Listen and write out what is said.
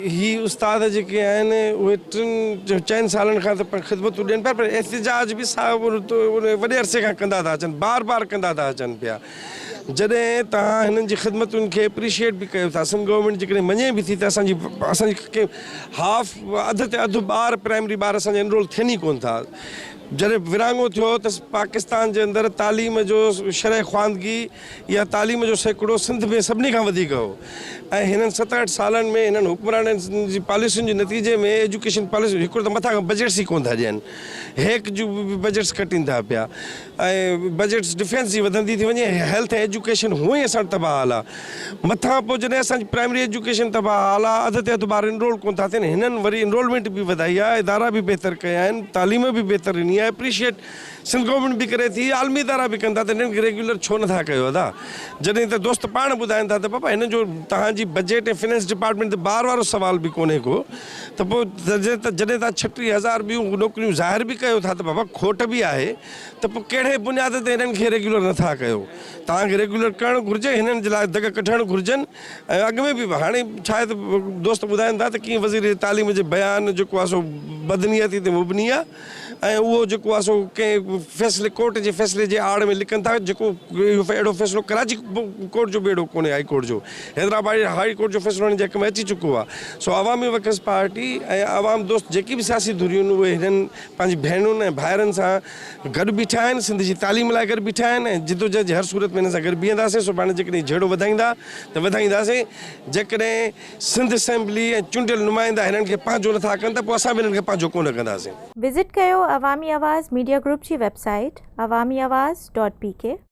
ही उस्ताद जेके आहिनि उहे 4 सालनि खां त ख़िदमतूं ॾियनि पिया, पर एहतिजाज बि वॾे अरसे खां कंदा था अचनि, बार बार कंदा था अचनि पिया। जॾहिं तव्हां हिननि जी ख़िदमतुनि खे एप्रिशिएट बि कयो था, सिंध गवर्नमेंट जेकॾहिं मञे बि थी त असांजी हाफ अधु ते अधु ॿार प्राइमरी ॿार असांजा एनरोल थियनि ई कोन था। जॾहिं विरहाङो थियो त पाकिस्तान जे अंदरि तालीम जो शरह ख़्वानगी या तालीम जो सैकड़ो सिंध में सभिनी खां वधीक हो। ऐं हिननि 7-8 सालनि में हिननि हुक्मराननि जी पॉलिसियुनि जे नतीजे में एजुकेशन पॉलिसी हिकिड़ो त मथां खां बजट्स ई कोन था ॾियनि, हेक जूं बजट्स कटीनि था पिया, ऐं बजट्स डिफेंस जी वधंदी थी वञे, हेल्थ ऐं एजुकेशन हूअं ई असां तबाह हाल आहे। मथां पोइ जॾहिं असांजी प्राइमरी एजुकेशन तबाह हाल आहे, अधु ते अधु ॿार इनरोल कोन था थियनि। हिननि वरी इनरोलमेंट बि वधाई आहे, इदारा बि बहितर कया आहिनि, तालीम बि बहितर ॾिनी आहे, एप्रिशिएट सिंध गवर्नमेंट बि करे थी, आलमी इदारा बि कनि था, त हिननि खे रेगुलर छो नथा कयो अदा? जॾहिं त दोस्त पाण ॿुधाइनि था त पापा हिन जो तव्हांजी बजट ऐं फिनेंस डिपार्टमेंट ते ॿार वारो सुवाल बि कोन्हे को, त पोइ जॾहिं तव्हां 36,000 ॿियूं नौकरियूं ज़ाहिर बि कयो था त बाबा खोट बि आहे, त पोइ कहिड़े बुनियाद ते हिननि खे रेगुलर नथा कयो? तव्हांखे रेगुलर करणु घुरिजे, हिननि जे लाइ दग कढणु घुरिजनि। ऐं अॻु में बि हाणे छा आहे त दोस्त ॿुधाइनि था त कीअं वज़ीर तालीम जे बयान जेको आहे सो बदनीयती ते मुबनी आहे, ऐं उहो जेको आहे सो कंहिं फ़ैसिले कोर्ट जे फ़ैसिले जे आड़ में लिखनि था, जेको अहिड़ो फ़ैसिलो कराची कोर्ट जो बि अहिड़ो कोन्हे, हाई कोर्ट जो, हैदराबाद हाई कोर्ट जो फ़ैसिलो हिन जे हक़ में अची चुको आहे। सो अवामी वर्कर्स पार्टी ऐं आवाम दोस्त जेकी बि सियासी धुरियूं आहिनि उहे हिननि पंहिंजी भेणुनि ऐं भाइरनि सां गॾु बीठा आहिनि, सिंध जी तालीम लाइ गॾु बीठा आहिनि, ऐं जिदोजहद जे हर सूरत में हिन सां गॾु बीहंदासीं। सुभाणे जेकॾहिं जहिड़ो वधाईंदा त वधाईंदासीं, जेकॾहिं सिंध असेंबली ऐं चूंडियल नुमाइंदा हिननि खे पंहिंजो नथा कनि त पोइ असां बि हिननि खे पंहिंजो कोन कंदासीं। विज़िट कयो अवामी आवाज़ मीडिया ग्रुप जी वेबसाइट awamiawaz.pk।